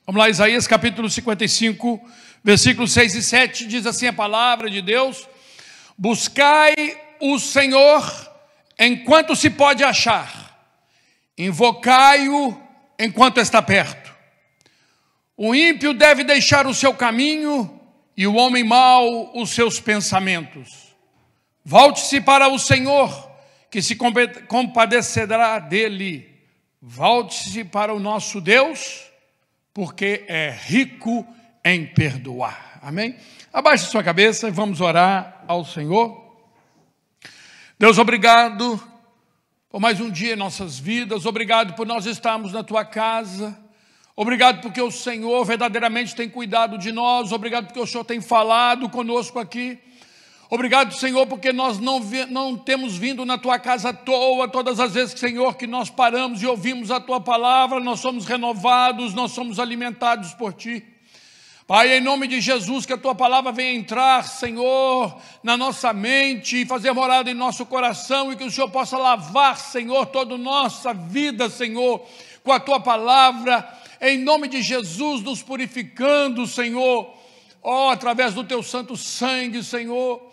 Vamos lá, Isaías capítulo 55, versículos 6 e 7, diz assim a palavra de Deus: buscai o Senhor enquanto se pode achar, invocai-o enquanto está perto. O ímpio deve deixar o seu caminho e o homem mau os seus pensamentos. Volte-se para o Senhor, que se compadecerá dele. Volte-se para o nosso Deus, porque é rico em perdoar. Amém? Abaixe sua cabeça e vamos orar ao Senhor. Deus, obrigado por mais um dia em nossas vidas. Obrigado por nós estarmos na tua casa. Obrigado porque o Senhor verdadeiramente tem cuidado de nós. Obrigado porque o Senhor tem falado conosco aqui. Obrigado, Senhor, porque nós não temos vindo na tua casa à toa. Todas as vezes, Senhor, que nós paramos e ouvimos a tua palavra, nós somos renovados, nós somos alimentados por ti. Pai, em nome de Jesus, que a tua palavra venha entrar, Senhor, na nossa mente e fazer morada em nosso coração, e que o Senhor possa lavar, Senhor, toda a nossa vida, Senhor, com a tua palavra, em nome de Jesus, nos purificando, Senhor, através do teu santo sangue, Senhor.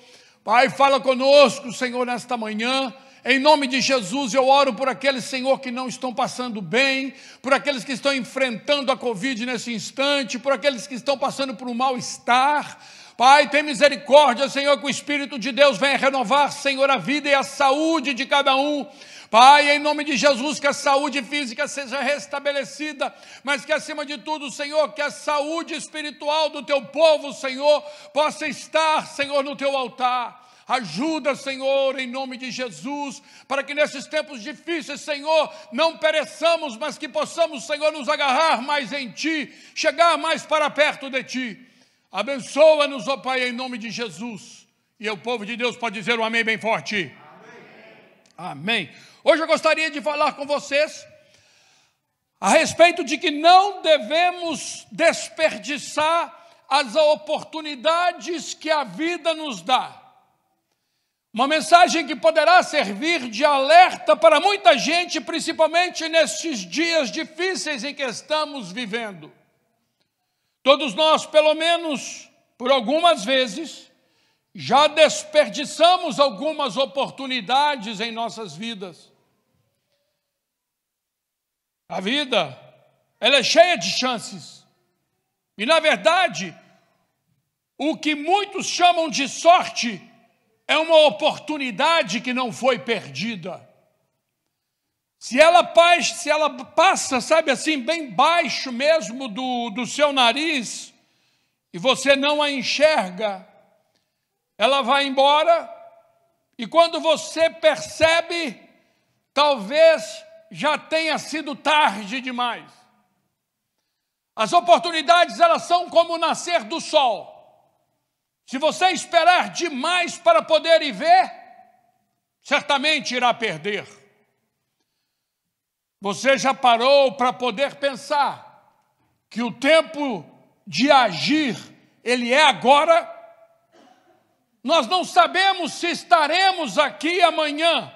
Pai, fala conosco, Senhor, nesta manhã. Em nome de Jesus, eu oro por aqueles, Senhor, que não estão passando bem, por aqueles que estão enfrentando a Covid nesse instante, por aqueles que estão passando por um mal-estar. Pai, tem misericórdia, Senhor, que o Espírito de Deus venha renovar, Senhor, a vida e a saúde de cada um. Pai, em nome de Jesus, que a saúde física seja restabelecida, mas que acima de tudo, Senhor, que a saúde espiritual do teu povo, Senhor, possa estar, Senhor, no teu altar. Ajuda, Senhor, em nome de Jesus, para que nesses tempos difíceis, Senhor, não pereçamos, mas que possamos, Senhor, nos agarrar mais em Ti, chegar mais para perto de Ti. Abençoa-nos, ó Pai, em nome de Jesus. E o povo de Deus pode dizer um amém bem forte. Amém. Hoje eu gostaria de falar com vocês a respeito de que não devemos desperdiçar as oportunidades que a vida nos dá. Uma mensagem que poderá servir de alerta para muita gente, principalmente nestes dias difíceis em que estamos vivendo. Todos nós, pelo menos por algumas vezes, já desperdiçamos algumas oportunidades em nossas vidas. A vida, ela é cheia de chances. E, na verdade, o que muitos chamam de sorte é uma oportunidade que não foi perdida. Se ela passa, sabe assim, bem baixo mesmo do seu nariz, e você não a enxerga, ela vai embora, e quando você percebe, talvez já tenha sido tarde demais. As oportunidades, elas são como o nascer do sol. Se você esperar demais para poder ir ver, certamente irá perder. Você já parou para poder pensar que o tempo de agir, ele é agora? Nós não sabemos se estaremos aqui amanhã.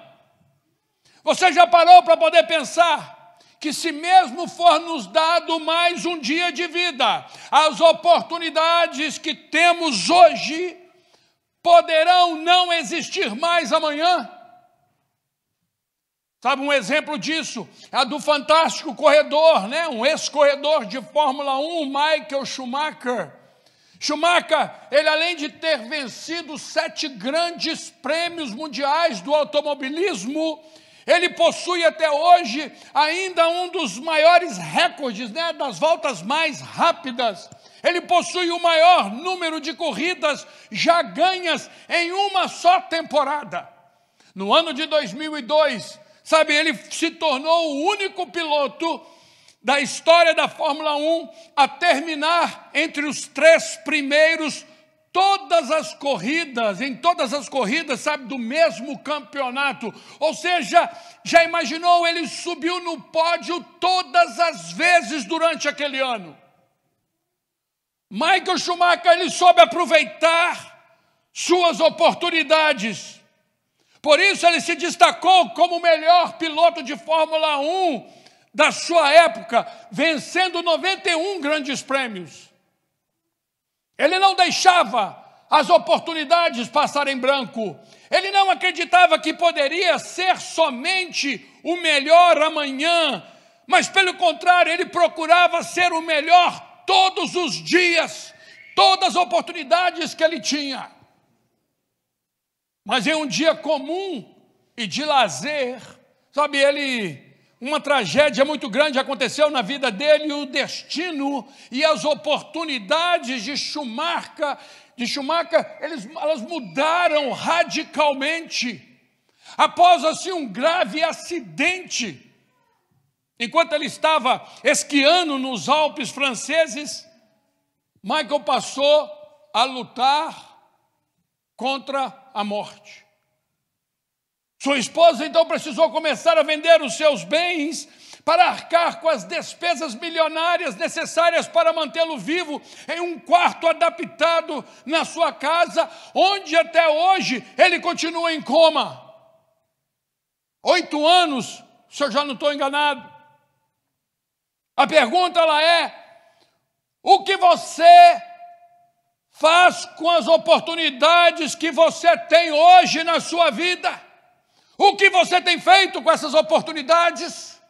Você já parou para poder pensar que se mesmo for nos dado mais um dia de vida, as oportunidades que temos hoje poderão não existir mais amanhã? Sabe, um exemplo disso é a do fantástico corredor, né? Um ex-corredor de Fórmula 1, Michael Schumacher. Schumacher, ele além de ter vencido 7 grandes prêmios mundiais do automobilismo, ele possui até hoje ainda um dos maiores recordes, né, das voltas mais rápidas. Ele possui o maior número de corridas já ganhas em uma só temporada. No ano de 2002, sabe, ele se tornou o único piloto da história da Fórmula 1 a terminar entre os 3 primeiros em todas as corridas, sabe, do mesmo campeonato. Ou seja, já imaginou, ele subiu no pódio todas as vezes durante aquele ano. Michael Schumacher, ele soube aproveitar suas oportunidades. Por isso ele se destacou como o melhor piloto de Fórmula 1 da sua época, vencendo 91 grandes prêmios. Ele não deixava as oportunidades passarem em branco. Ele não acreditava que poderia ser somente o melhor amanhã, mas pelo contrário, ele procurava ser o melhor todos os dias, todas as oportunidades que ele tinha. Mas em um dia comum e de lazer, sabe, uma tragédia muito grande aconteceu na vida dele, e o destino e as oportunidades de Schumacher, elas mudaram radicalmente. Após assim um grave acidente, enquanto ele estava esquiando nos Alpes franceses, Michael passou a lutar contra a morte. Sua esposa então precisou começar a vender os seus bens para arcar com as despesas milionárias necessárias para mantê-lo vivo em um quarto adaptado na sua casa, onde até hoje ele continua em coma. 8 anos, se eu já não estou enganado. A pergunta ela é: o que você faz com as oportunidades que você tem hoje na sua vida? O que você tem feito com essas oportunidades?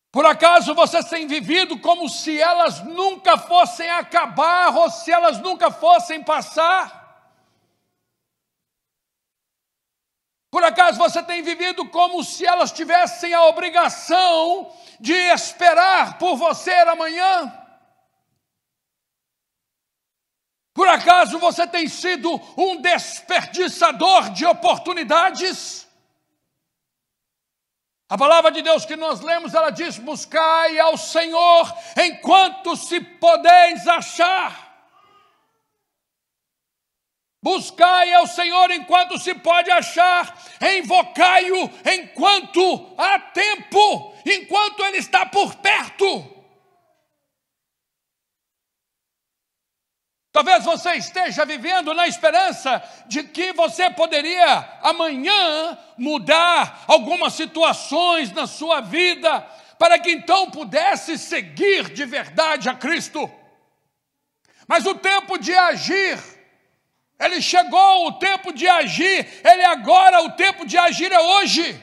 Por acaso você tem vivido como se elas nunca fossem acabar ou se elas nunca fossem passar? Por acaso você tem vivido como se elas tivessem a obrigação de esperar por você amanhã? Por acaso você tem sido um desperdiçador de oportunidades? A palavra de Deus que nós lemos, ela diz: buscai ao Senhor enquanto se podeis achar. Buscai ao Senhor enquanto se pode achar, invocai-o enquanto há tempo, enquanto Ele está por perto. Talvez você esteja vivendo na esperança de que você poderia amanhã mudar algumas situações na sua vida, para que então pudesse seguir de verdade a Cristo. Mas o tempo de agir, ele chegou, o tempo de agir, o tempo de agir é hoje.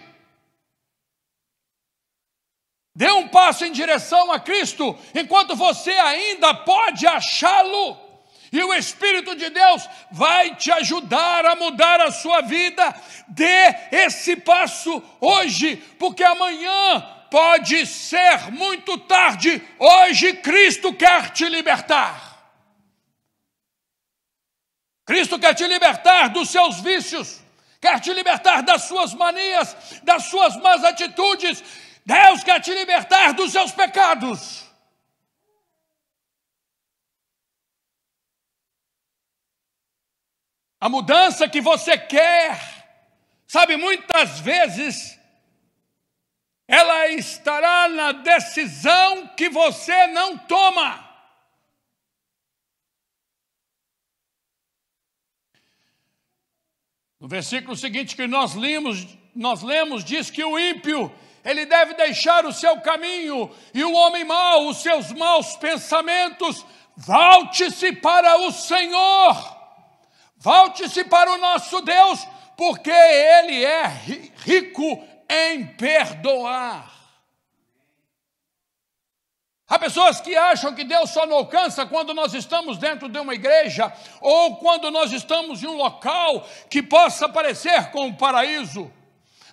Dê um passo em direção a Cristo, enquanto você ainda pode achá-lo. E o Espírito de Deus vai te ajudar a mudar a sua vida. Dê esse passo hoje, porque amanhã pode ser muito tarde. Hoje Cristo quer te libertar. Cristo quer te libertar dos seus vícios, quer te libertar das suas manias, das suas más atitudes. Deus quer te libertar dos seus pecados. A mudança que você quer, sabe, muitas vezes, ela estará na decisão que você não toma. No versículo seguinte que nós lemos, diz que o ímpio, ele deve deixar o seu caminho, e o homem mau, os seus maus pensamentos. Volte-se para o Senhor. Volte-se para o nosso Deus, porque Ele é rico em perdoar. Há pessoas que acham que Deus só não alcança quando nós estamos dentro de uma igreja ou quando nós estamos em um local que possa parecer com um paraíso.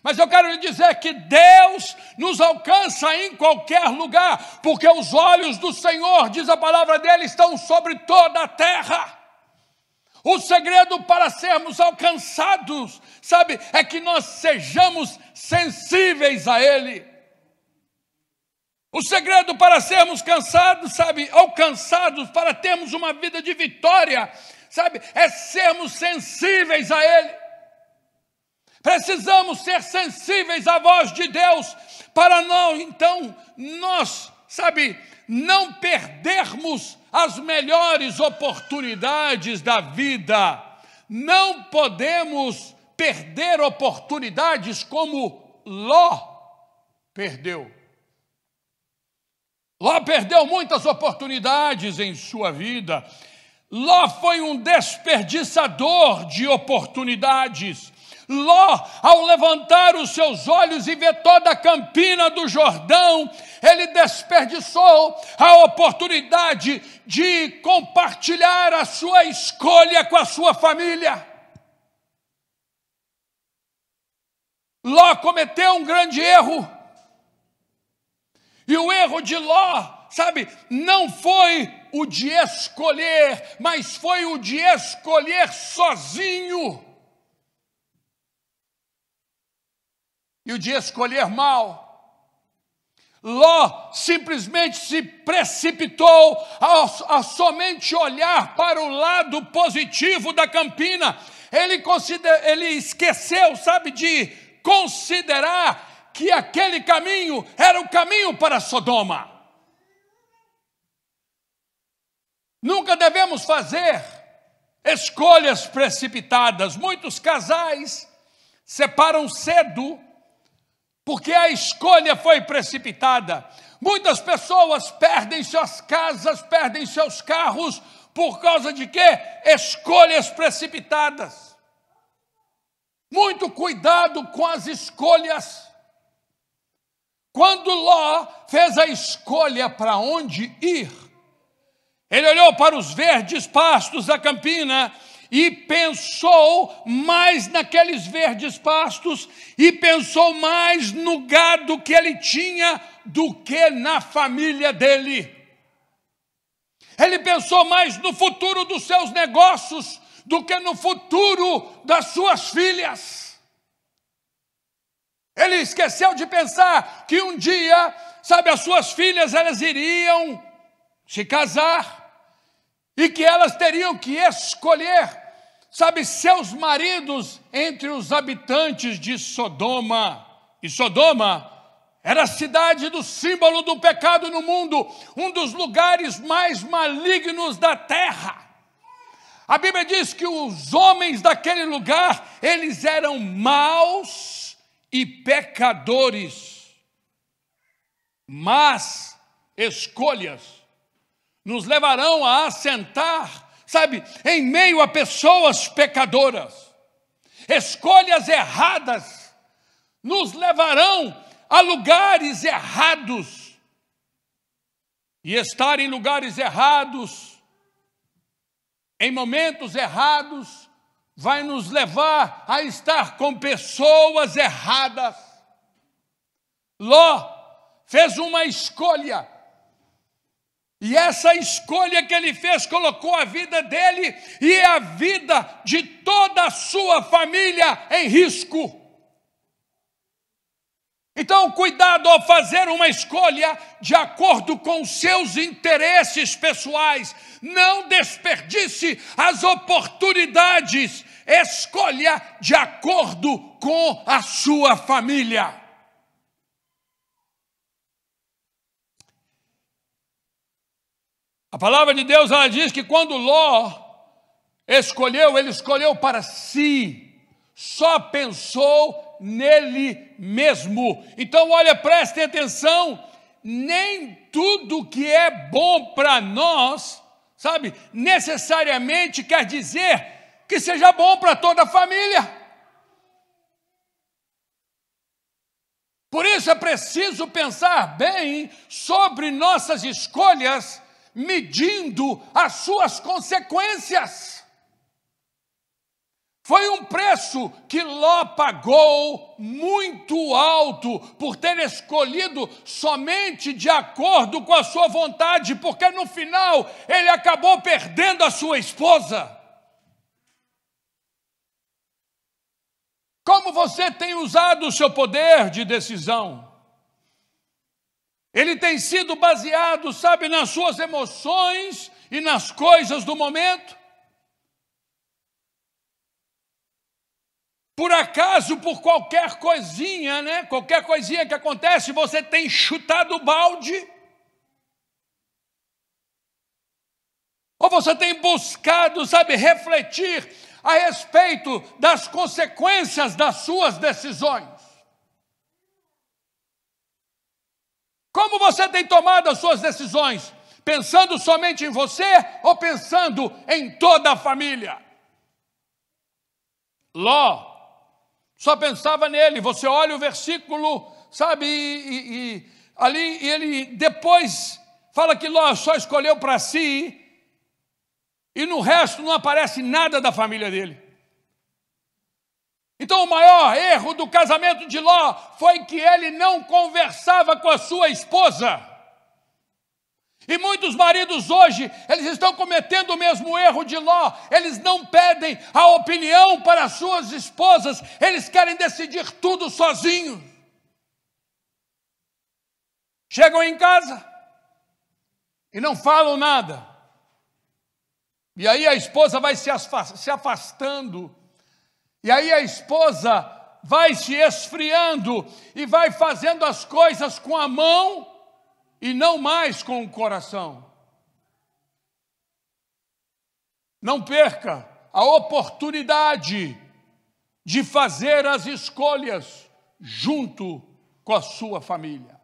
Mas eu quero lhe dizer que Deus nos alcança em qualquer lugar, porque os olhos do Senhor, diz a palavra dele, estão sobre toda a terra. O segredo para sermos alcançados, sabe, é que nós sejamos sensíveis a Ele. O segredo para sermos alcançados, para termos uma vida de vitória, sabe, é sermos sensíveis a Ele. Precisamos ser sensíveis à voz de Deus, para nós, não perdermos as melhores oportunidades da vida. Não podemos perder oportunidades como Ló. perdeu. Ló perdeu muitas oportunidades em sua vida. Ló foi um desperdiçador de oportunidades. Ló, ao levantar os seus olhos e ver toda a campina do Jordão, ele desperdiçou a oportunidade de compartilhar a sua escolha com a sua família. Ló cometeu um grande erro. E o erro de Ló, sabe, não foi o de escolher, mas foi o de escolher sozinho. E o de escolher mal. Ló simplesmente se precipitou a somente olhar para o lado positivo da campina. Ele esqueceu, sabe, de considerar que aquele caminho era o caminho para Sodoma. Nunca devemos fazer escolhas precipitadas. Muitos casais separam cedo porque a escolha foi precipitada. Muitas pessoas perdem suas casas, perdem seus carros, por causa de quê? Escolhas precipitadas. Muito cuidado com as escolhas. Quando Ló fez a escolha para onde ir, ele olhou para os verdes pastos da campina e pensou mais naqueles verdes pastos e pensou mais no gado que ele tinha do que na família dele. Ele pensou mais no futuro dos seus negócios do que no futuro das suas filhas. Ele esqueceu de pensar que um dia, sabe, as suas filhas, elas iriam se casar e que elas teriam que escolher, sabe, seus maridos entre os habitantes de Sodoma. E Sodoma era a cidade do símbolo do pecado no mundo, um dos lugares mais malignos da terra. A Bíblia diz que os homens daquele lugar, eles eram maus e pecadores. Mas escolhas nos levarão a assentar, sabe, em meio a pessoas pecadoras. Escolhas erradas nos levarão a lugares errados. E estar em lugares errados, em momentos errados, vai nos levar a estar com pessoas erradas. Ló fez uma escolha. E essa escolha que ele fez colocou a vida dele e a vida de toda a sua família em risco. Então, cuidado ao fazer uma escolha de acordo com seus interesses pessoais. Não desperdice as oportunidades. Escolha de acordo com a sua família. A palavra de Deus, ela diz que quando Ló escolheu, ele escolheu para si. Só pensou nele mesmo. Então, olha, prestem atenção, nem tudo que é bom para nós, sabe, necessariamente quer dizer que seja bom para toda a família. Por isso é preciso pensar bem sobre nossas escolhas, medindo as suas consequências. Foi um preço que Ló pagou muito alto por ter escolhido somente de acordo com a sua vontade, porque no final ele acabou perdendo a sua esposa. Como você tem usado o seu poder de decisão? Ele tem sido baseado, sabe, nas suas emoções e nas coisas do momento? Por acaso, por qualquer coisinha, né? Qualquer coisinha que acontece, você tem chutado o balde? Ou você tem buscado, sabe, refletir a respeito das consequências das suas decisões? Como você tem tomado as suas decisões? Pensando somente em você ou pensando em toda a família? Ló só pensava nele. Você olha o versículo, sabe, ali ele depois fala que Ló só escolheu para si, e no resto não aparece nada da família dele. Então o maior erro do casamento de Ló foi que ele não conversava com a sua esposa. E muitos maridos hoje, eles estão cometendo o mesmo erro de Ló. Eles não pedem a opinião para as suas esposas, eles querem decidir tudo sozinhos. Chegam em casa e não falam nada. E aí a esposa vai se afastando. E aí a esposa vai se esfriando e vai fazendo as coisas com a mão e não mais com o coração. Não perca a oportunidade de fazer as escolhas junto com a sua família.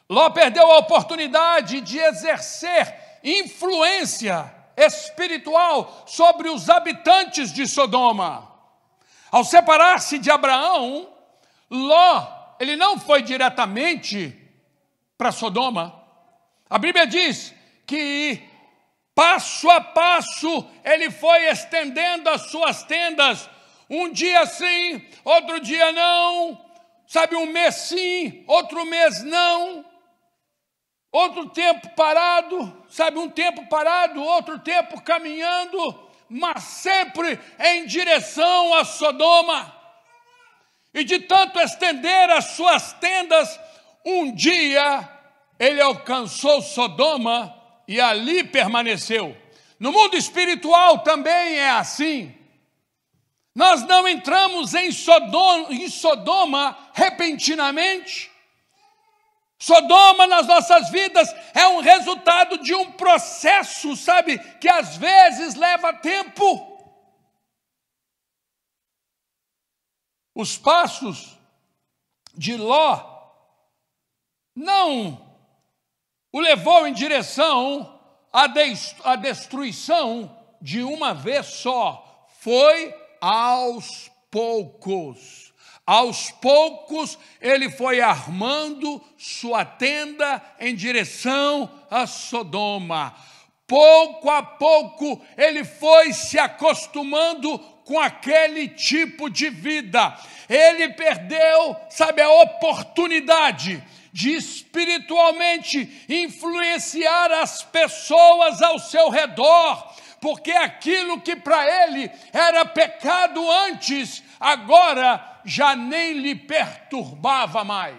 Ló perdeu a oportunidade de exercer influência espiritual sobre os habitantes de Sodoma. Ao separar-se de Abraão, Ló, ele não foi diretamente para Sodoma. A Bíblia diz que passo a passo ele foi estendendo as suas tendas, um dia sim, outro dia não, sabe, um mês sim, outro mês não, outro tempo parado, sabe, um tempo parado, outro tempo caminhando, mas sempre em direção a Sodoma. E de tanto estender as suas tendas, um dia ele alcançou Sodoma e ali permaneceu. No mundo espiritual também é assim. Nós não entramos em Sodoma repentinamente. Sodoma nas nossas vidas é um resultado de um processo, sabe, que às vezes leva tempo. Os passos de Ló não o levou em direção à destruição de uma vez só. Foi aos poucos. Aos poucos ele foi armando sua tenda em direção a Sodoma. Pouco a pouco ele foi se acostumando com aquele tipo de vida. Ele perdeu, sabe, a oportunidade de espiritualmente influenciar as pessoas ao seu redor, porque aquilo que para ele era pecado antes, agora já nem lhe perturbava mais.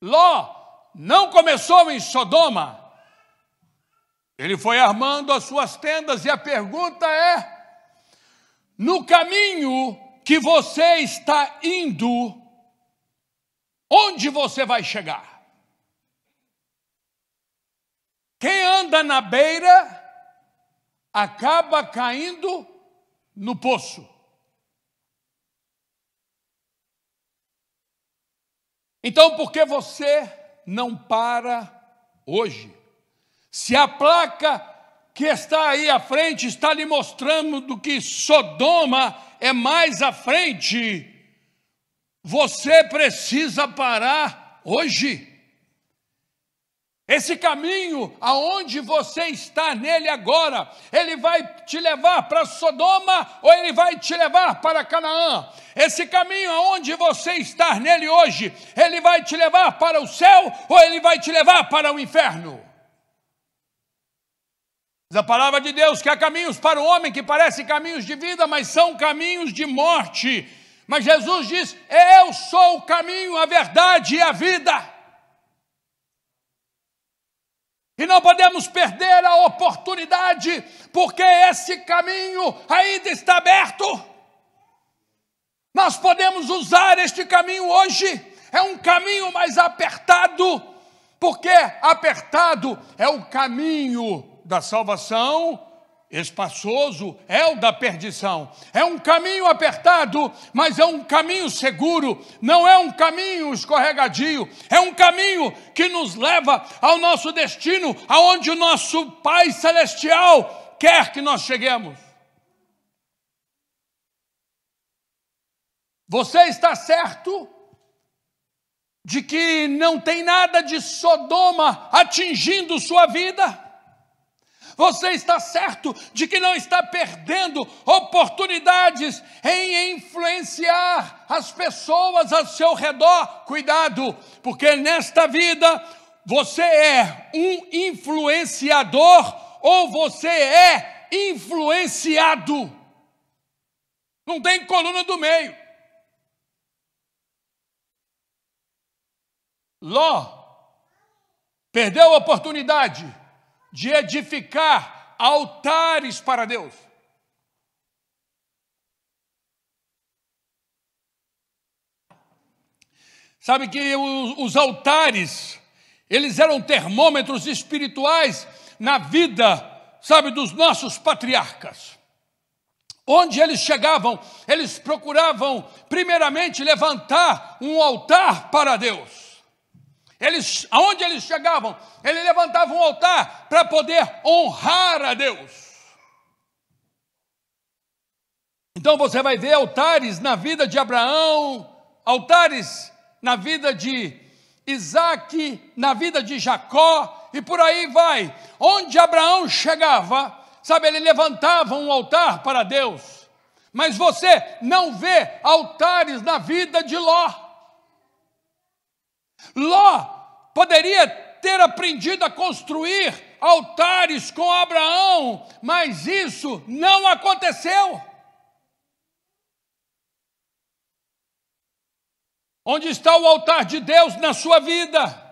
Ló não começou em Sodoma. Ele foi armando as suas tendas e a pergunta é: no caminho que você está indo, onde você vai chegar? Quem anda na beira acaba caindo no poço. Então, por que você não para hoje? Se a placa que está aí à frente está lhe mostrando que Sodoma é mais à frente, você precisa parar hoje. Esse caminho aonde você está nele agora, ele vai te levar para Sodoma ou ele vai te levar para Canaã? Esse caminho aonde você está nele hoje, ele vai te levar para o céu ou ele vai te levar para o inferno? Diz a palavra de Deus que há caminhos para o homem que parecem caminhos de vida, mas são caminhos de morte. Mas Jesus diz: eu sou o caminho, a verdade e a vida. E não podemos perder a oportunidade, porque esse caminho ainda está aberto. Nós podemos usar este caminho hoje. É um caminho mais apertado, porque apertado é o caminho da salvação espaçoso é o da perdição. É um caminho apertado, mas é um caminho seguro. Não é um caminho escorregadio. É um caminho que nos leva ao nosso destino, aonde o nosso Pai Celestial quer que nós cheguemos. Você está certo de que não tem nada de Sodoma atingindo sua vida? Você está certo de que não está perdendo oportunidades em influenciar as pessoas ao seu redor? Cuidado, porque nesta vida você é um influenciador ou você é influenciado. Não tem coluna do meio. Ló perdeu a oportunidade de edificar altares para Deus. Sabe que os altares, eles eram termômetros espirituais na vida, sabe, dos nossos patriarcas. Onde eles chegavam, eles procuravam primeiramente levantar um altar para Deus. Aonde eles chegavam, eles levantavam um altar para poder honrar a Deus. Então você vai ver altares na vida de Abraão, altares na vida de Isaac, na vida de Jacó, e por aí vai. Onde Abraão chegava, sabe, ele levantava um altar para Deus. Mas você não vê altares na vida de Ló. Ló poderia ter aprendido a construir altares com Abraão, mas isso não aconteceu. Onde está o altar de Deus na sua vida?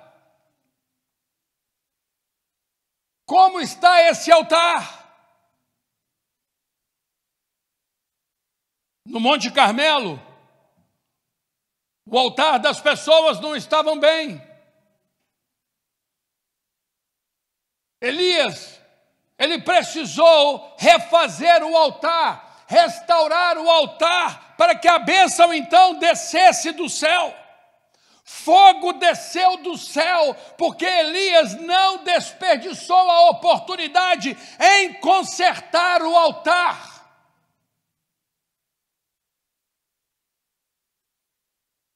Como está esse altar? No Monte Carmelo, o altar das pessoas não estavam bem. Elias, ele precisou refazer o altar, restaurar o altar, para que a bênção então descesse do céu. Fogo desceu do céu, porque Elias não desperdiçou a oportunidade em consertar o altar.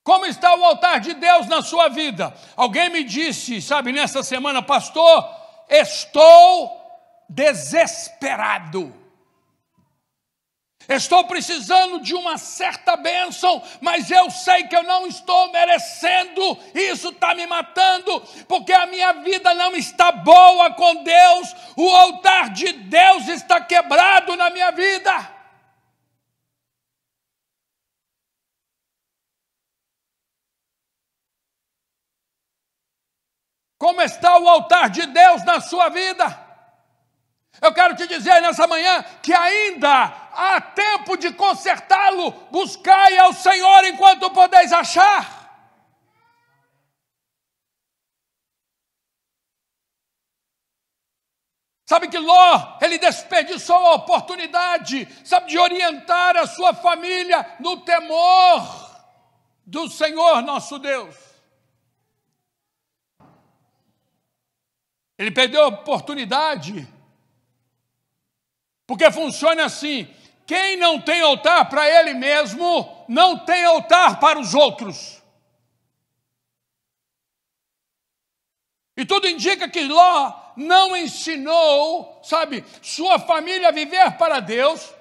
Como está o altar de Deus na sua vida? Alguém me disse, sabe, nessa semana, pastor, estou desesperado. Estou precisando de uma certa bênção, mas eu sei que eu não estou merecendo. Isso está me matando, porque a minha vida não está boa com Deus. O altar de Deus está quebrado na minha vida. Como está o altar de Deus na sua vida? Eu quero te dizer nessa manhã que ainda há tempo de consertá-lo. Buscai ao Senhor enquanto podeis achar. Sabe que Ló, ele desperdiçou a oportunidade, sabe, de orientar a sua família no temor do Senhor nosso Deus. Ele perdeu a oportunidade, porque funciona assim: quem não tem altar para ele mesmo, não tem altar para os outros. E tudo indica que Ló não ensinou, sabe, sua família a viver para Deus,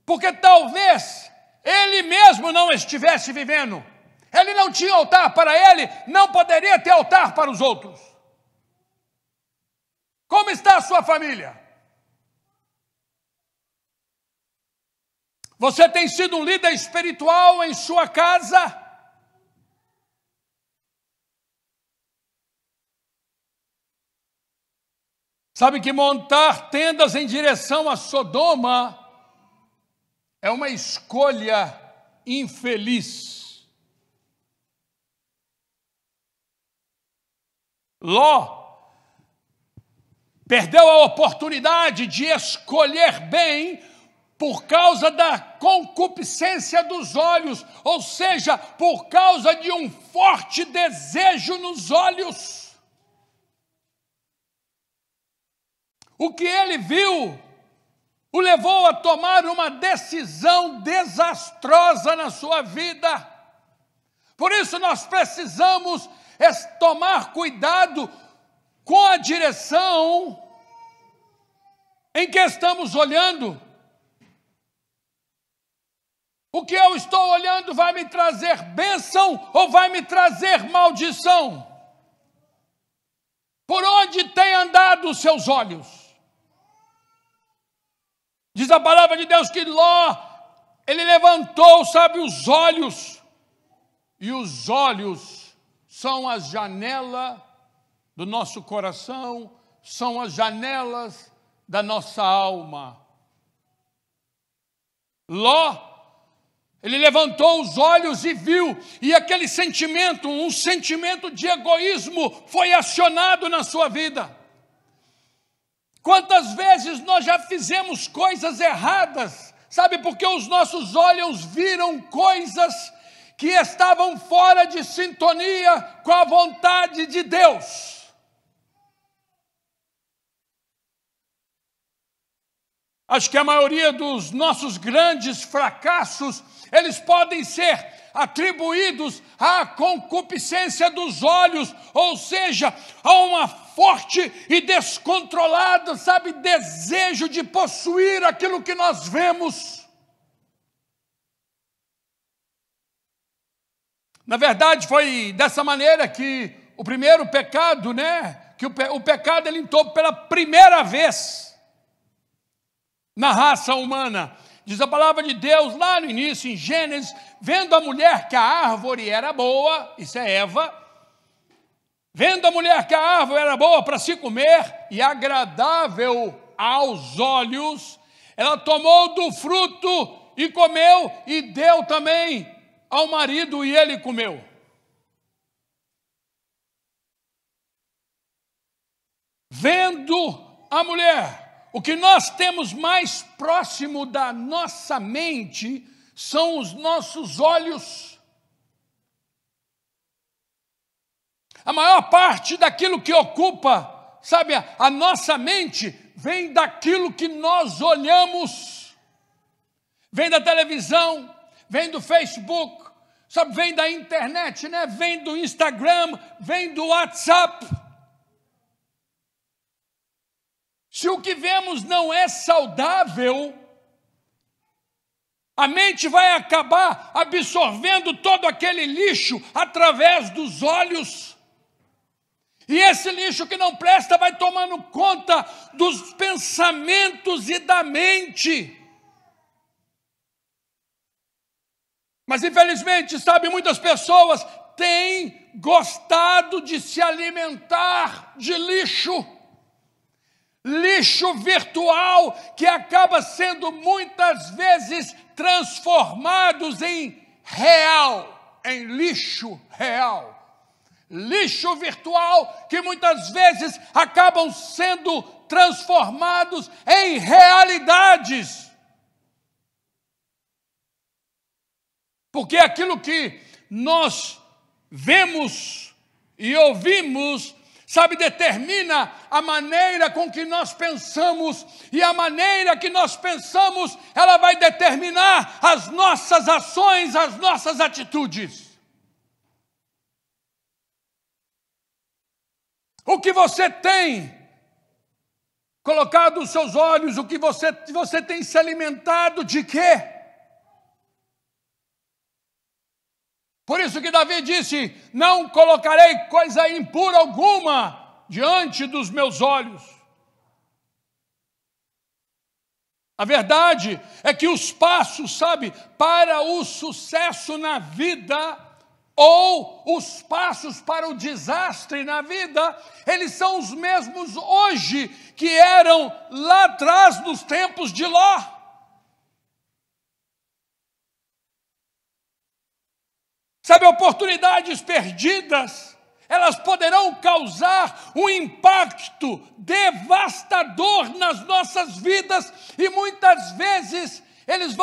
porque talvez ele mesmo não estivesse vivendo. Ele não tinha altar para ele, não poderia ter altar para os outros. Como está a sua família? Você tem sido um líder espiritual em sua casa? Sabe que montar tendas em direção a Sodoma é uma escolha infeliz. Ló perdeu a oportunidade de escolher bem por causa da concupiscência dos olhos, ou seja, por causa de um forte desejo nos olhos. O que ele viu o levou a tomar uma decisão desastrosa na sua vida. Por isso nós precisamos tomar cuidado com a direção em que estamos olhando. O que eu estou olhando vai me trazer bênção ou vai me trazer maldição? Por onde tem andado os seus olhos? Diz a palavra de Deus que Ló, ele levantou, sabe, os olhos. E os olhos são as janelas do nosso coração, são as janelas da nossa alma. Ló, ele levantou os olhos e viu, e aquele sentimento, um sentimento de egoísmo foi acionado na sua vida. Quantas vezes nós já fizemos coisas erradas, sabe, porque os nossos olhos viram coisas que estavam fora de sintonia com a vontade de Deus. Acho que a maioria dos nossos grandes fracassos, eles podem ser atribuídos à concupiscência dos olhos, ou seja, a uma forte e descontrolado, sabe, desejo de possuir aquilo que nós vemos. Na verdade, foi dessa maneira que o primeiro pecado, que o pecado ele entrou pela primeira vez na raça humana. Diz a palavra de Deus lá no início, em Gênesis, vendo a mulher que a árvore era boa, isso é Eva, vendo a mulher que a árvore era boa para se comer e agradável aos olhos, ela tomou do fruto e comeu e deu também ao marido e ele comeu. Vendo a mulher, o que nós temos mais próximo da nossa mente são os nossos olhos. A maior parte daquilo que ocupa, sabe, a nossa mente vem daquilo que nós olhamos. Vem da televisão, vem do Facebook, sabe, vem da internet, vem do Instagram, vem do WhatsApp. Se o que vemos não é saudável, a mente vai acabar absorvendo todo aquele lixo através dos olhos. E esse lixo que não presta vai tomando conta dos pensamentos e da mente. Mas infelizmente, sabe, muitas pessoas têm gostado de se alimentar de lixo. Lixo virtual que acaba sendo muitas vezes transformados em real, em lixo real. Lixo virtual que muitas vezes acabam sendo transformados em realidades. Porque aquilo que nós vemos e ouvimos, sabe, determina a maneira com que nós pensamos, e a maneira que nós pensamos, ela vai determinar as nossas ações, as nossas atitudes. O que você tem colocado os seus olhos, o que você tem se alimentado de quê? Por isso que Davi disse, não colocarei coisa impura alguma diante dos meus olhos. A verdade é que os passos, sabe, para o sucesso na vida, ou os passos para o desastre na vida, eles são os mesmos hoje que eram lá atrás nos tempos de Ló. Sabe, oportunidades perdidas, elas poderão causar um impacto devastador nas nossas vidas e muitas vezes eles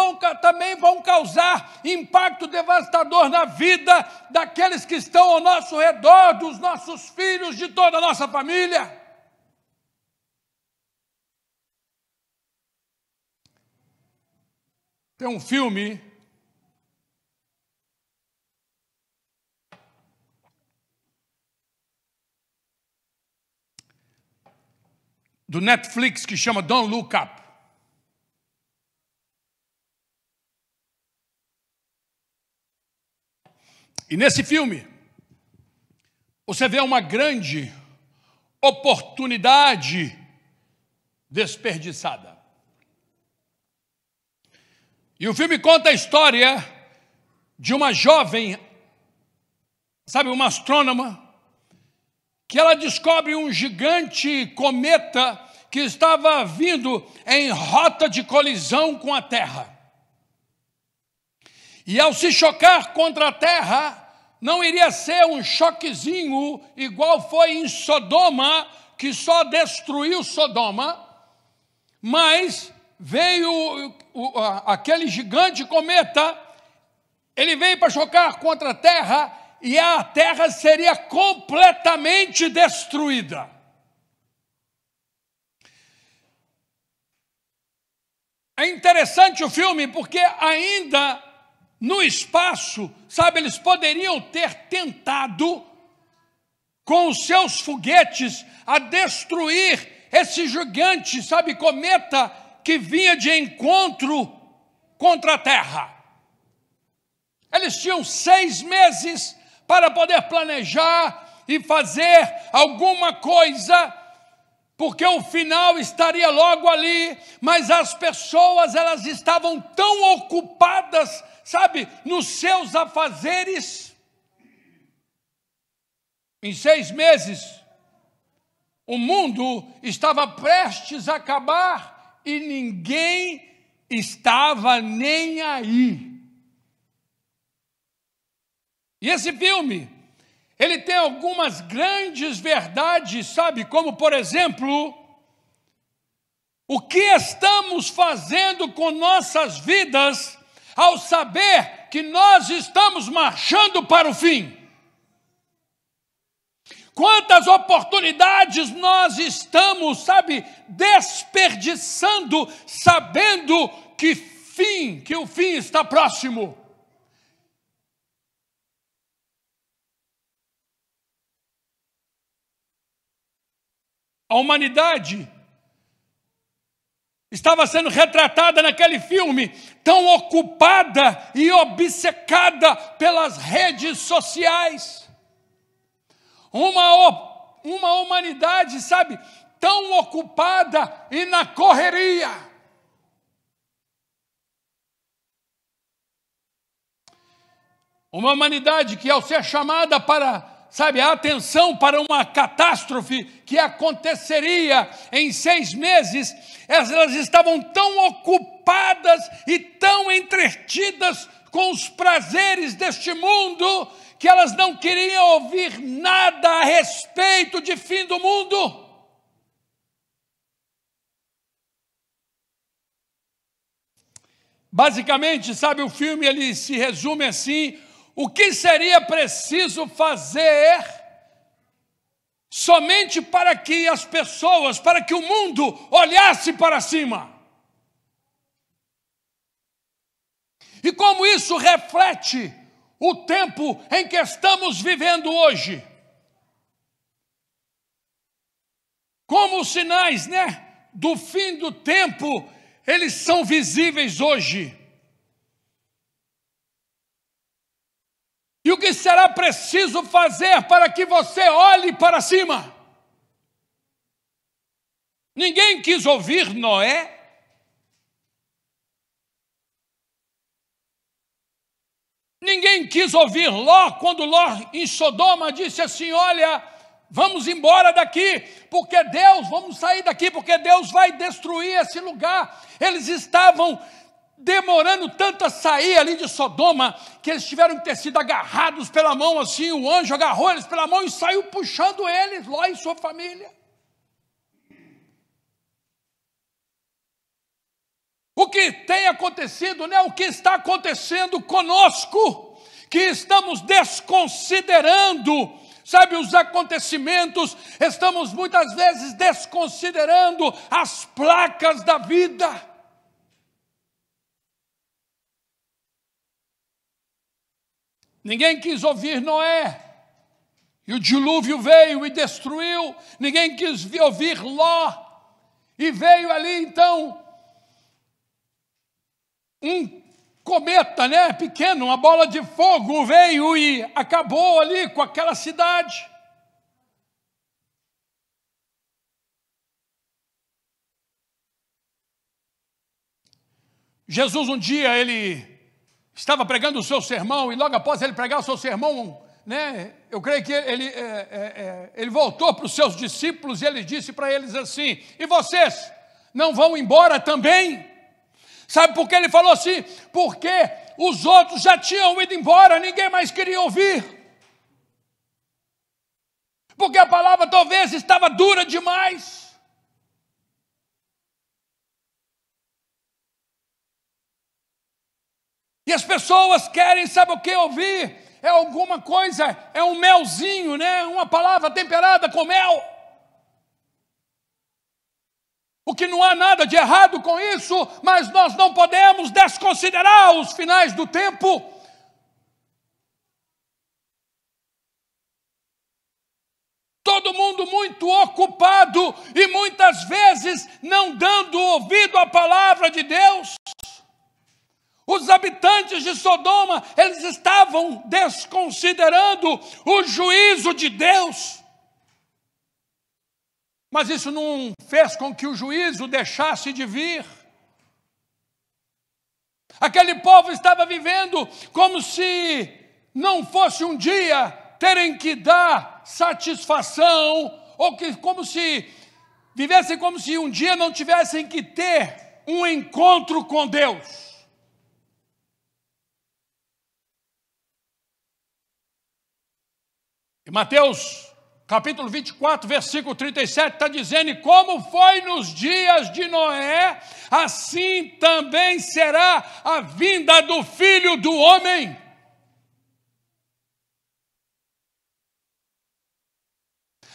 também vão causar impacto devastador na vida daqueles que estão ao nosso redor, dos nossos filhos, de toda a nossa família. Tem um filme do Netflix que chama Don't Look Up. E nesse filme, você vê uma grande oportunidade desperdiçada. E o filme conta a história de uma jovem, sabe, uma astrônoma, que ela descobre um gigante cometa que estava vindo em rota de colisão com a Terra. E ao se chocar contra a Terra, não iria ser um choquezinho igual foi em Sodoma, que só destruiu Sodoma, mas veio aquele gigante cometa, ele veio para chocar contra a Terra e a Terra seria completamente destruída. É interessante o filme porque ainda no espaço, sabe, eles poderiam ter tentado com os seus foguetes a destruir esse gigante, sabe, cometa que vinha de encontro contra a Terra. Eles tinham 6 meses para poder planejar e fazer alguma coisa, porque o final estaria logo ali, mas as pessoas, elas estavam tão ocupadas, sabe, nos seus afazeres. Em 6 meses, o mundo estava prestes a acabar e ninguém estava nem aí. E esse filme, ele tem algumas grandes verdades, sabe? Como, por exemplo, o que estamos fazendo com nossas vidas ao saber que nós estamos marchando para o fim? Quantas oportunidades nós estamos, sabe, desperdiçando, sabendo que o fim está próximo. A humanidade estava sendo retratada naquele filme, tão ocupada e obcecada pelas redes sociais. Uma humanidade, sabe, tão ocupada e na correria. Uma humanidade que, ao ser chamada para, sabe, a atenção para uma catástrofe que aconteceria em 6 meses, elas estavam tão ocupadas e tão entretidas com os prazeres deste mundo que elas não queriam ouvir nada a respeito de fim do mundo. Basicamente, sabe, o filme ele se resume assim: o que seria preciso fazer somente para que as pessoas, para que o mundo olhasse para cima. E como isso reflete o tempo em que estamos vivendo hoje. Como os sinais, do fim do tempo, eles são visíveis hoje. E o que será preciso fazer para que você olhe para cima? Ninguém quis ouvir Noé. Ninguém quis ouvir Ló, quando Ló em Sodoma disse assim: olha, vamos embora daqui, porque Deus, vamos sair daqui, porque Deus vai destruir esse lugar. Eles estavam demorando tanto a sair ali de Sodoma, que eles tiveram que ter sido agarrados pela mão, assim, o anjo agarrou eles pela mão e saiu puxando eles, Ló e sua família. O que tem acontecido, né? O que está acontecendo conosco, que estamos desconsiderando, sabe, os acontecimentos, estamos muitas vezes desconsiderando as placas da vida. Ninguém quis ouvir Noé, e o dilúvio veio e destruiu. Ninguém quis ouvir Ló, e veio ali então um cometa, né, pequeno, uma bola de fogo veio e acabou ali com aquela cidade. Jesus um dia, ele estava pregando o seu sermão, e logo após ele pregar o seu sermão, né, eu creio que ele voltou para os seus discípulos e ele disse para eles assim: e vocês não vão embora também? Sabe por que ele falou assim? Porque os outros já tinham ido embora, ninguém mais queria ouvir. Porque a palavra talvez estava dura demais. E as pessoas querem, sabe o que ouvir? É alguma coisa, é um melzinho, né? Uma palavra temperada com mel. O que não há nada de errado com isso, mas nós não podemos desconsiderar os finais do tempo. Todo mundo muito ocupado e muitas vezes não dando ouvido à palavra de Deus. Os habitantes de Sodoma, eles estavam desconsiderando o juízo de Deus. Mas isso não fez com que o juízo deixasse de vir. Aquele povo estava vivendo como se não fosse um dia terem que dar satisfação, ou que como se vivessem como se um dia não tivessem que ter um encontro com Deus. E Mateus capítulo 24, versículo 37, está dizendo: e como foi nos dias de Noé, assim também será a vinda do Filho do Homem.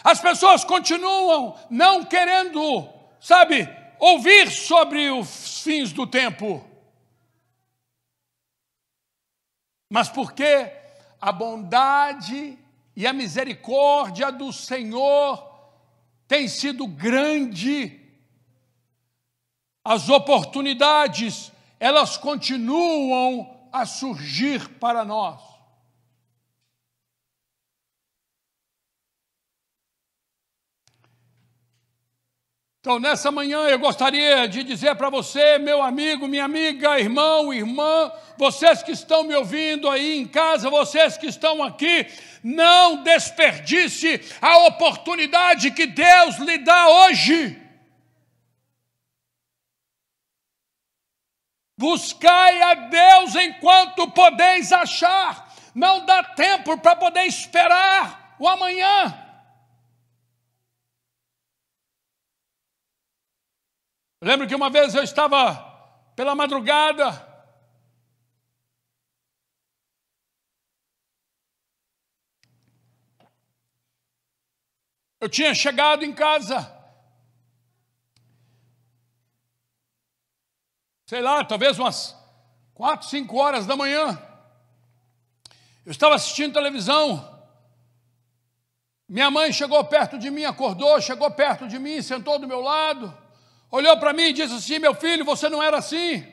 As pessoas continuam não querendo, sabe, ouvir sobre os fins do tempo. Mas porque a bondade e a misericórdia do Senhor tem sido grande, as oportunidades, elas continuam a surgir para nós. Então, nessa manhã, eu gostaria de dizer para você, meu amigo, minha amiga, irmão, irmã, vocês que estão me ouvindo aí em casa, vocês que estão aqui, não desperdice a oportunidade que Deus lhe dá hoje. Buscai a Deus enquanto podeis achar. Não dá tempo para poder esperar o amanhã. Lembro que uma vez eu estava pela madrugada, eu tinha chegado em casa, sei lá, talvez umas 4, 5 horas da manhã. Eu estava assistindo televisão. Minha mãe chegou perto de mim, acordou, chegou perto de mim, sentou do meu lado. Olhou para mim e disse assim: meu filho, você não era assim.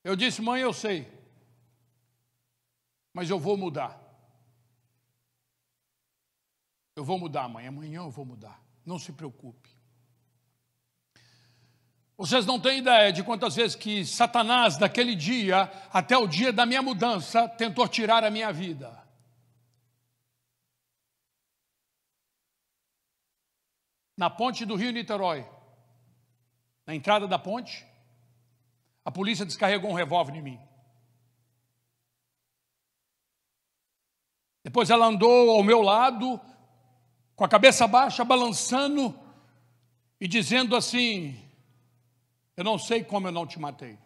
Eu disse: mãe, eu sei, mas eu vou mudar. Eu vou mudar, mãe, amanhã eu vou mudar, não se preocupe. Vocês não têm ideia de quantas vezes que Satanás, daquele dia até o dia da minha mudança, tentou tirar a minha vida. Na ponte do Rio Niterói, na entrada da ponte, a polícia descarregou um revólver em mim. Depois ela andou ao meu lado, com a cabeça baixa, balançando e dizendo assim: eu não sei como eu não te matei.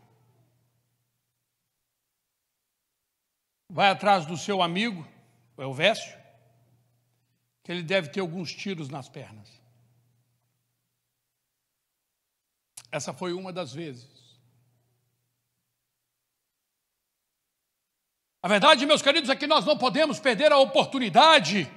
Vai atrás do seu amigo, o Elvésio, que ele deve ter alguns tiros nas pernas. Essa foi uma das vezes. A verdade, meus queridos, é que nós não podemos perder a oportunidade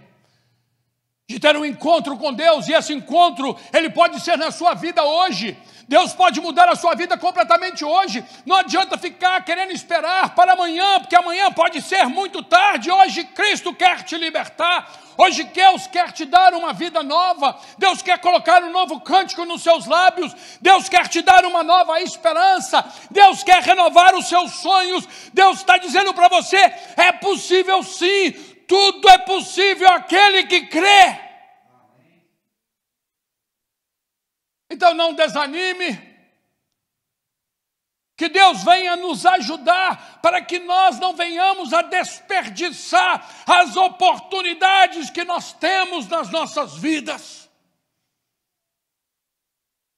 de ter um encontro com Deus, e esse encontro, ele pode ser na sua vida hoje. Deus pode mudar a sua vida completamente hoje. Não adianta ficar querendo esperar para amanhã, porque amanhã pode ser muito tarde. Hoje Cristo quer te libertar. Hoje Deus quer te dar uma vida nova. Deus quer colocar um novo cântico nos seus lábios. Deus quer te dar uma nova esperança. Deus quer renovar os seus sonhos. Deus está dizendo para você: é possível sim. Tudo é possível àquele que crê. Então não desanime, que Deus venha nos ajudar para que nós não venhamos a desperdiçar as oportunidades que nós temos nas nossas vidas.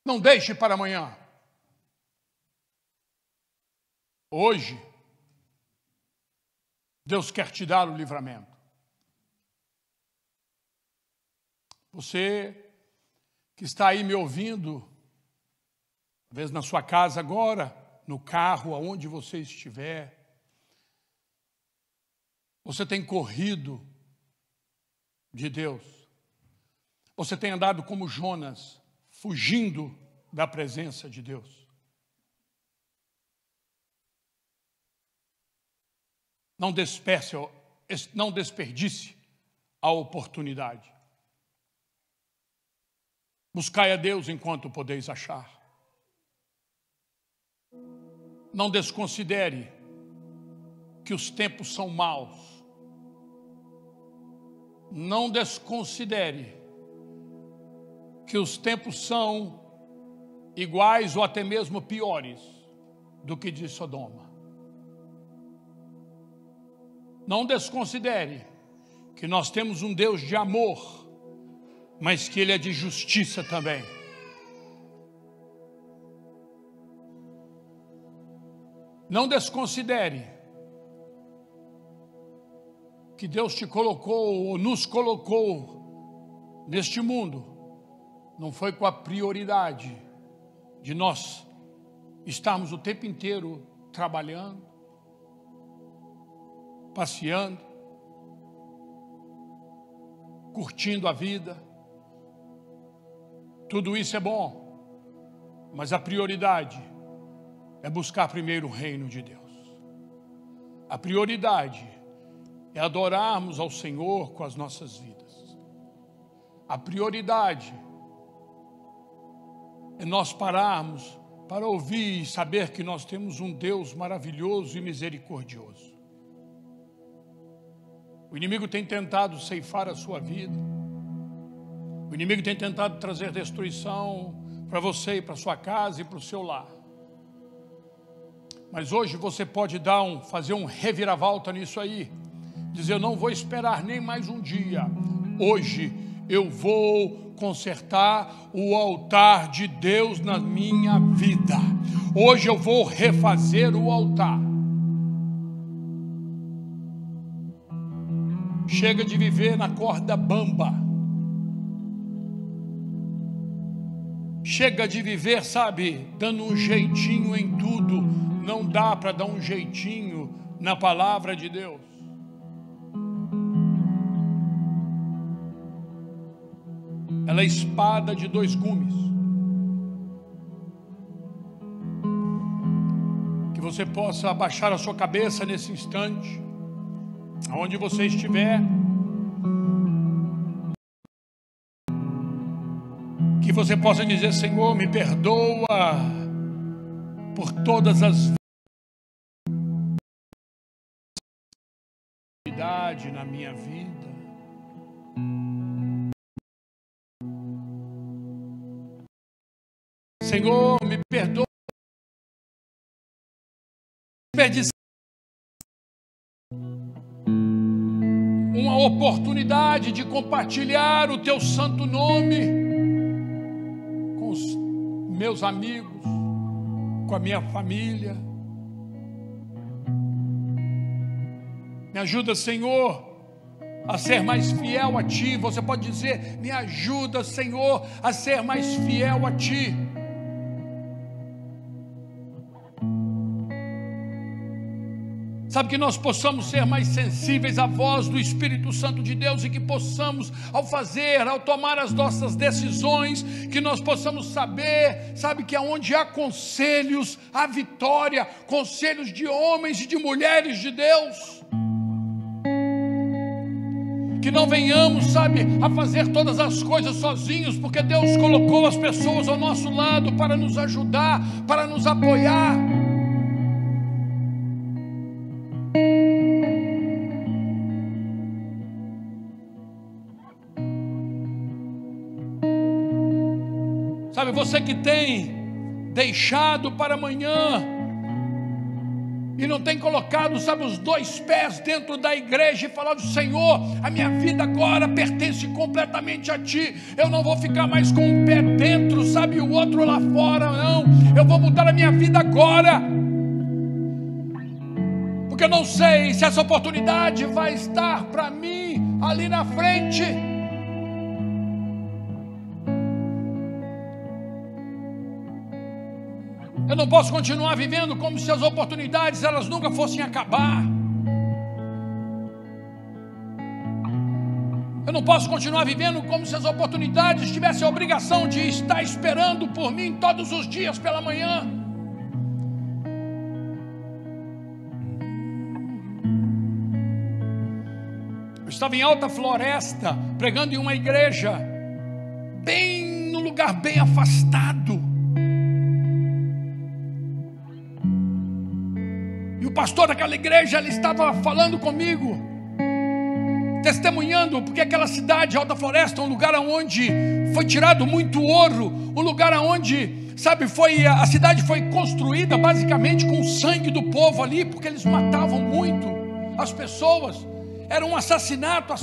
Não deixe para amanhã. Hoje, Deus quer te dar o livramento. Você que está aí me ouvindo, talvez na sua casa agora, no carro, aonde você estiver, você tem corrido de Deus, você tem andado como Jonas, fugindo da presença de Deus. Não desperdice a oportunidade. Buscai a Deus enquanto podeis achar. Não desconsidere que os tempos são maus. Não desconsidere que os tempos são iguais ou até mesmo piores do que de Sodoma. Não desconsidere que nós temos um Deus de amor, mas que Ele é de justiça também. Não desconsidere que Deus te colocou ou nos colocou neste mundo, não foi com a prioridade de nós estarmos o tempo inteiro trabalhando, passeando, curtindo a vida. Tudo isso é bom, mas a prioridade é buscar primeiro o reino de Deus. A prioridade é adorarmos ao Senhor com as nossas vidas. A prioridade é nós pararmos para ouvir e saber que nós temos um Deus maravilhoso e misericordioso. O inimigo tem tentado ceifar a sua vida. O inimigo tem tentado trazer destruição para você e para sua casa e para o seu lar. Mas hoje você pode fazer um reviravolta nisso aí. Dizer: eu não vou esperar nem mais um dia. Hoje eu vou consertar o altar de Deus na minha vida. Hoje eu vou refazer o altar. Chega de viver na corda bamba. Chega de viver, dando um jeitinho em tudo. Não dá para dar um jeitinho na palavra de Deus. Ela é espada de dois gumes. Que você possa abaixar a sua cabeça nesse instante, aonde você estiver. Que você possa dizer: Senhor, me perdoa por todas as vezes na minha vida. Senhor, me uma oportunidade de compartilhar o teu santo nome com os meus amigos, com a minha família. Me ajuda, Senhor, a ser mais fiel a Ti. Você pode dizer: me ajuda, Senhor, a ser mais fiel a Ti. Sabe, que nós possamos ser mais sensíveis à voz do Espírito Santo de Deus e que possamos, ao tomar as nossas decisões, que nós possamos saber, sabe, que aonde há conselhos, há vitória, conselhos de homens e de mulheres de Deus. Que não venhamos, sabe, a fazer todas as coisas sozinhos, porque Deus colocou as pessoas ao nosso lado para nos ajudar, para nos apoiar. Sabe, você que tem deixado para amanhã e não tem colocado, sabe, os dois pés dentro da igreja e falado: Senhor, a minha vida agora pertence completamente a Ti. Eu não vou ficar mais com um pé dentro, sabe, e o outro lá fora, não. Eu vou mudar a minha vida agora. Porque eu não sei se essa oportunidade vai estar para mim ali na frente. Eu não posso continuar vivendo como se as oportunidades elas nunca fossem acabar. Eu não posso continuar vivendo como se as oportunidades tivessem a obrigação de estar esperando por mim todos os dias pela manhã. Eu estava em Alta Floresta, pregando em uma igreja, bem num lugar bem afastado. O pastor daquela igreja, ele estava falando comigo, testemunhando, porque aquela cidade, Alta Floresta, é um lugar onde foi tirado muito ouro, um lugar onde, sabe, a cidade foi construída basicamente com o sangue do povo ali, porque eles matavam muito as pessoas. Era um assassinato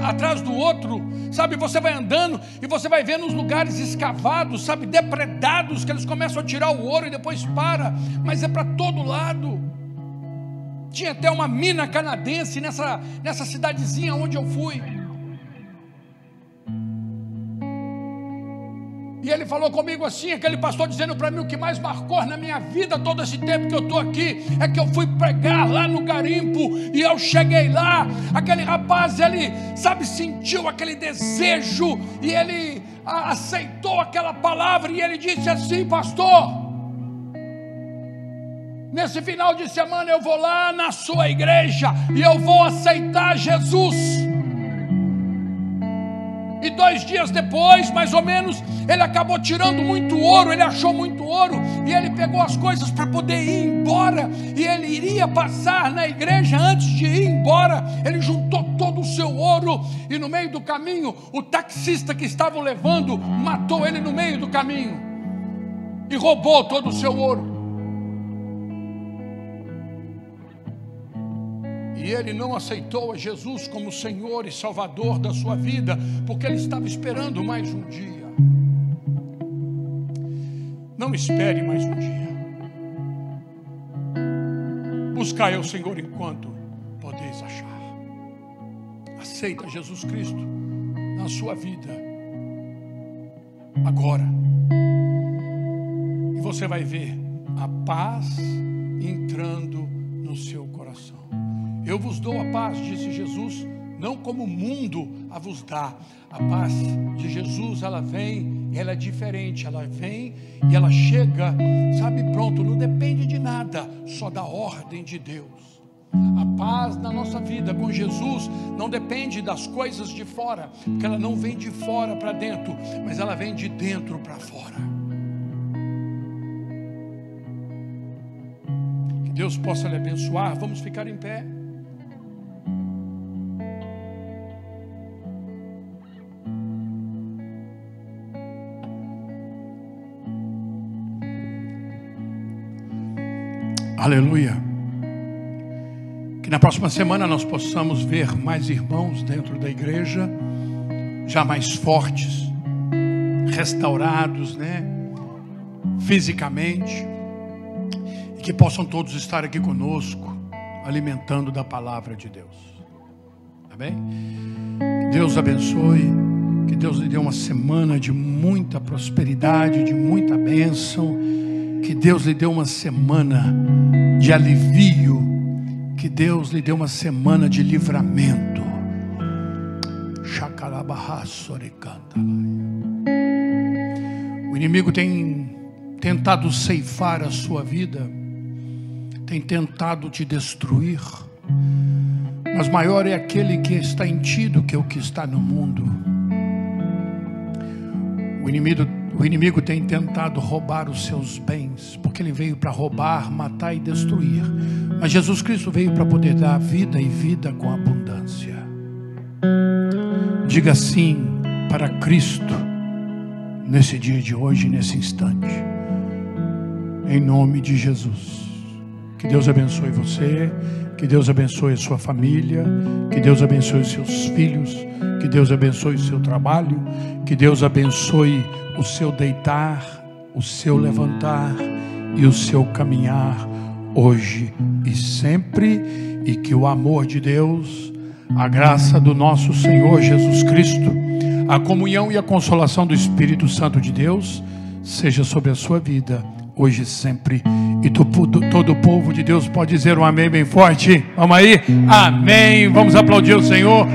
atrás do outro, sabe? Você vai andando e você vai vendo os lugares escavados, sabe, depredados, que eles começam a tirar o ouro e depois para, mas é para todo lado. Tinha até uma mina canadense nessa cidadezinha onde eu fui. E ele falou comigo assim, aquele pastor dizendo para mim: o que mais marcou na minha vida todo esse tempo que eu estou aqui é que eu fui pregar lá no garimpo e eu cheguei lá, aquele rapaz, ele, sabe, sentiu aquele desejo e ele aceitou aquela palavra e ele disse assim: pastor, nesse final de semana eu vou lá na sua igreja e eu vou aceitar Jesus. E 2 dias depois, mais ou menos, ele acabou tirando muito ouro, ele achou muito ouro, e ele pegou as coisas para poder ir embora, e ele iria passar na igreja. Antes de ir embora, ele juntou todo o seu ouro, e no meio do caminho, o taxista que estavam levando, matou ele no meio do caminho, e roubou todo o seu ouro. E ele não aceitou a Jesus como Senhor e Salvador da sua vida, porque ele estava esperando mais um dia. Não espere mais um dia. Buscai ao Senhor enquanto podeis achar. Aceita Jesus Cristo na sua vida agora, e você vai ver a paz entrando no seu coração. Eu vos dou a paz, disse Jesus, não como o mundo a vos dá. A paz de Jesus, ela vem, ela é diferente, ela vem e ela chega, sabe, pronto, não depende de nada, só da ordem de Deus. A paz na nossa vida com Jesus não depende das coisas de fora, porque ela não vem de fora para dentro, mas ela vem de dentro para fora. Que Deus possa lhe abençoar. Vamos ficar em pé. Aleluia. Que na próxima semana nós possamos ver mais irmãos dentro da igreja, já mais fortes, restaurados, né? Fisicamente, e que possam todos estar aqui conosco, alimentando da palavra de Deus. Amém? Que Deus abençoe, que Deus lhe dê uma semana de muita prosperidade, de muita bênção, que Deus lhe dê uma semana de alivio, que Deus lhe dê uma semana de livramento. O inimigo tem tentado ceifar a sua vida, tem tentado te destruir, mas maior é aquele que está em ti do que o que está no mundo. O inimigo tem tentado roubar os seus bens, porque ele veio para roubar, matar e destruir. Mas Jesus Cristo veio para poder dar vida e vida com abundância. Diga sim para Cristo nesse dia de hoje, nesse instante, em nome de Jesus. Que Deus abençoe você, que Deus abençoe a sua família, que Deus abençoe os seus filhos, que Deus abençoe o seu trabalho, que Deus abençoe o seu deitar, o seu levantar e o seu caminhar hoje e sempre, e que o amor de Deus, a graça do nosso Senhor Jesus Cristo, a comunhão e a consolação do Espírito Santo de Deus seja sobre a sua vida hoje e sempre. E todo o povo de Deus pode dizer um amém bem forte. Vamos aí? Amém. Vamos aplaudir o Senhor.